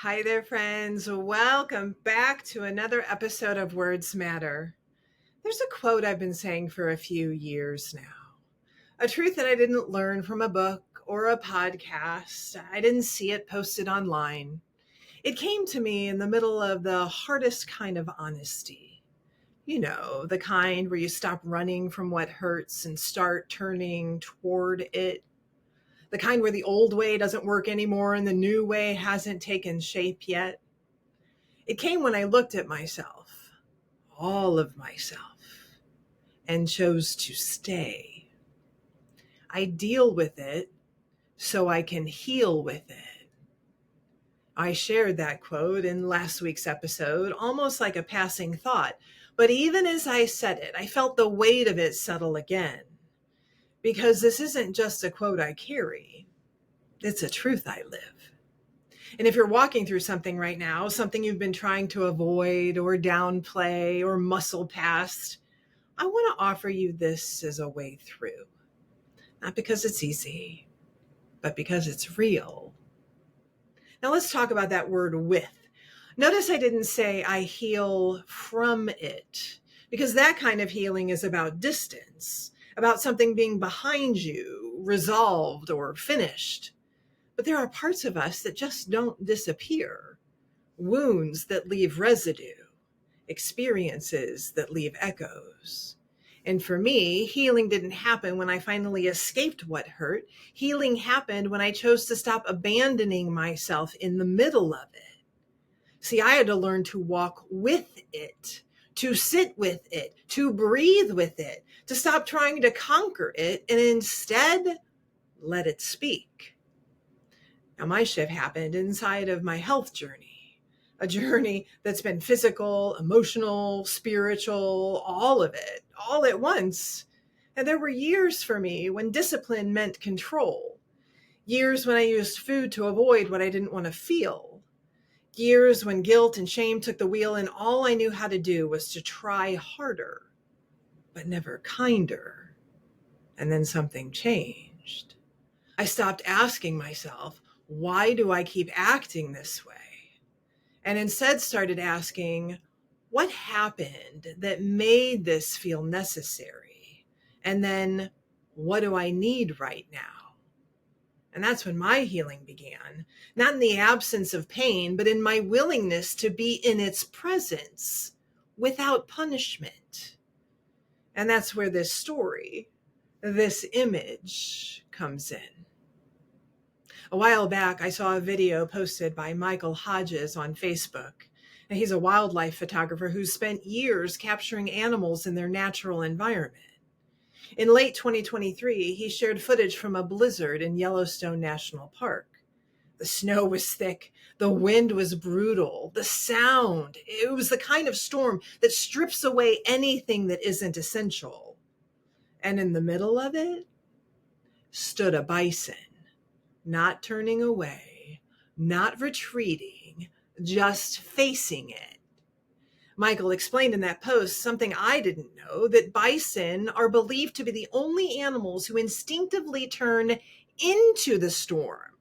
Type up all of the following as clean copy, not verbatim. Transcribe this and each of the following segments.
Hi there, friends. Welcome back to another episode of Words Matter. There's a quote I've been saying for a few years now, a truth that I didn't learn from a book or a podcast. I didn't see it posted online. It came to me in the middle of the hardest kind of honesty. You know, the kind where you stop running from what hurts and start turning toward it. The kind where the old way doesn't work anymore and the new way hasn't taken shape yet. It came when I looked at myself, all of myself, and chose to stay. I deal with it so I can heal with it. I shared that quote in last week's episode, almost like a passing thought. But even as I said it, I felt the weight of it settle again. Because this isn't just a quote I carry, it's a truth I live. And if you're walking through something right now, something you've been trying to avoid or downplay or muscle past, I want to offer you this as a way through. Not because it's easy, but because it's real. Now let's talk about that word with. Notice I didn't say I heal from it, because that kind of healing is about distance, about something being behind you, resolved or finished. But there are parts of us that just don't disappear. Wounds that leave residue, experiences that leave echoes. And for me, healing didn't happen when I finally escaped what hurt. Healing happened when I chose to stop abandoning myself in the middle of it. See, I had to learn to walk with it, to sit with it, to breathe with it, to stop trying to conquer it and instead let it speak. Now, my shift happened inside of my health journey, a journey that's been physical, emotional, spiritual, all of it, all at once. And there were years for me when discipline meant control, years when I used food to avoid what I didn't want to feel, years when guilt and shame took the wheel and all I knew how to do was to try harder, but never kinder. And then something changed. I stopped asking myself, why do I keep acting this way? And instead started asking, what happened that made this feel necessary? And then, what do I need right now? And that's when my healing began, not in the absence of pain, but in my willingness to be in its presence without punishment. And that's where this story, this image comes in. A while back, I saw a video posted by Michael Hodges on Facebook. And he's a wildlife photographer who's spent years capturing animals in their natural environment. In late 2023, he shared footage from a blizzard in Yellowstone National Park. The snow was thick, the wind was brutal, the sound, it was the kind of storm that strips away anything that isn't essential. And in the middle of it stood a bison. Not turning away, not retreating, just facing it. Michael explained in that post something I didn't know, that bison are believed to be the only animals who instinctively turn into the storm.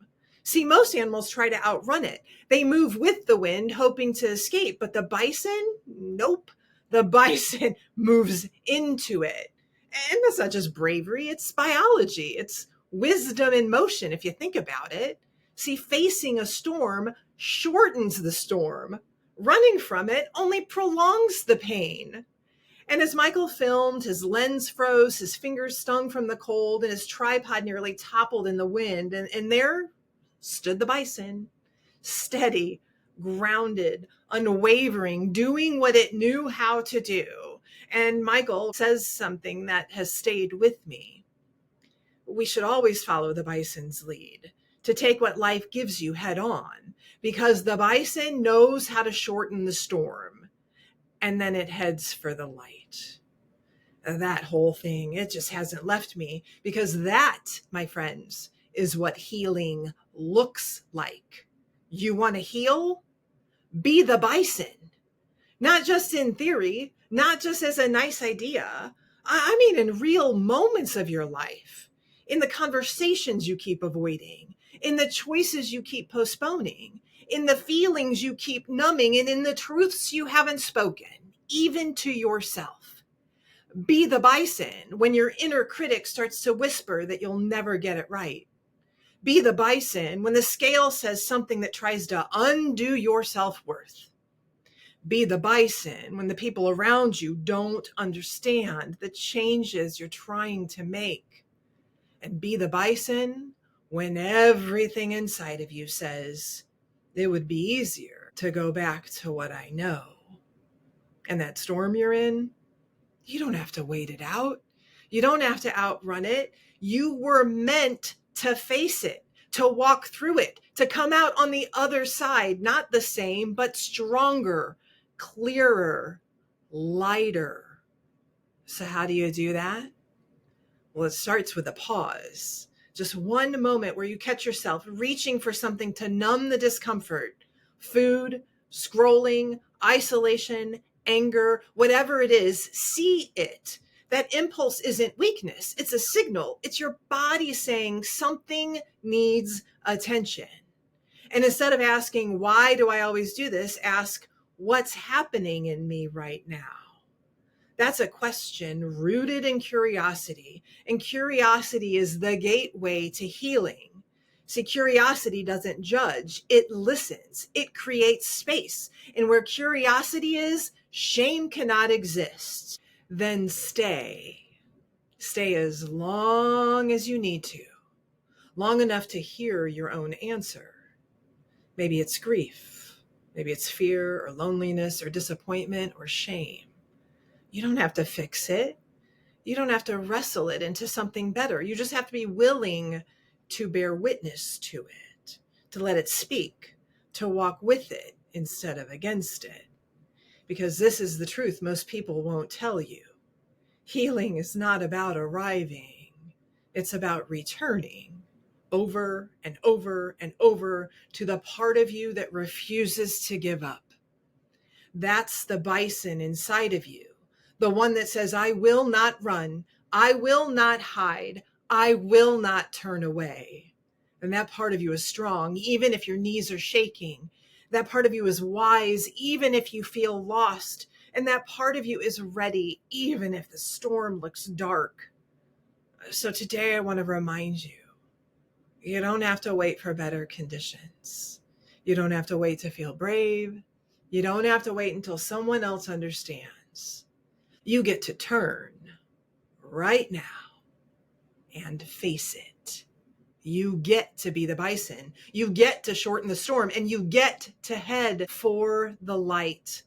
See, most animals try to outrun it. They move with the wind, hoping to escape, but the bison, nope. The bison moves into it. And that's not just bravery, it's biology. It's wisdom in motion, if you think about it. See, facing a storm shortens the storm. Running from it only prolongs the pain. And as Michael filmed, his lens froze, his fingers stung from the cold, and his tripod nearly toppled in the wind. And there stood the bison, steady, grounded, unwavering, doing what it knew how to do. And Michael says something that has stayed with me. We should always follow the bison's lead, to take what life gives you head on, because the bison knows how to shorten the storm, and then it heads for the light. That whole thing, it just hasn't left me, because that, my friends, is what healing looks like. You want to heal? Be the bison. Not just in theory, not just as a nice idea. I mean, in real moments of your life. In the conversations you keep avoiding, in the choices you keep postponing, in the feelings you keep numbing, and in the truths you haven't spoken, even to yourself. Be the bison when your inner critic starts to whisper that you'll never get it right. Be the bison when the scale says something that tries to undo your self-worth. Be the bison when the people around you don't understand the changes you're trying to make. And be the bison when everything inside of you says, it would be easier to go back to what I know. And that storm you're in, you don't have to wait it out. You don't have to outrun it. You were meant to face it, to walk through it, to come out on the other side, not the same, but stronger, clearer, lighter. So how do you do that? Well, it starts with a pause. Just one moment where you catch yourself reaching for something to numb the discomfort. Food, scrolling, isolation, anger, whatever it is, see it. That impulse isn't weakness. It's a signal. It's your body saying something needs attention. And instead of asking, why do I always do this? Ask, what's happening in me right now? That's a question rooted in curiosity. And curiosity is the gateway to healing. See, curiosity doesn't judge. It listens. It creates space. And where curiosity is, shame cannot exist. Then stay. Stay as long as you need to. Long enough to hear your own answer. Maybe it's grief. Maybe it's fear or loneliness or disappointment or shame. You don't have to fix it. You don't have to wrestle it into something better. You just have to be willing to bear witness to it, to let it speak, to walk with it instead of against it. Because this is the truth most people won't tell you. Healing is not about arriving. It's about returning over and over and over to the part of you that refuses to give up. That's the bison inside of you. The one that says, I will not run. I will not hide. I will not turn away. And that part of you is strong, even if your knees are shaking. That part of you is wise, even if you feel lost. And that part of you is ready, even if the storm looks dark. So today I want to remind you, you don't have to wait for better conditions. You don't have to wait to feel brave. You don't have to wait until someone else understands. You get to turn right now and face it. You get to be the bison. You get to shorten the storm, and you get to head for the light.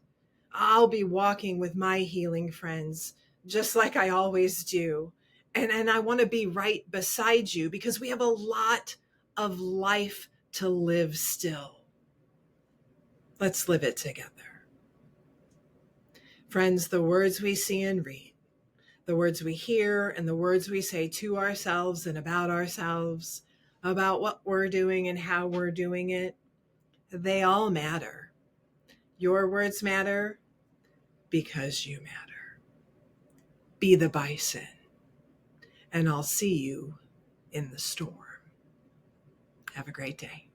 I'll be walking with my healing friends, just like I always do. And I want to be right beside you because we have a lot of life to live still. Let's live it together. Friends, the words we see and read, the words we hear, and the words we say to ourselves and about ourselves, about what we're doing and how we're doing it, they all matter. Your words matter because you matter. Be the bison, and I'll see you in the storm. Have a great day.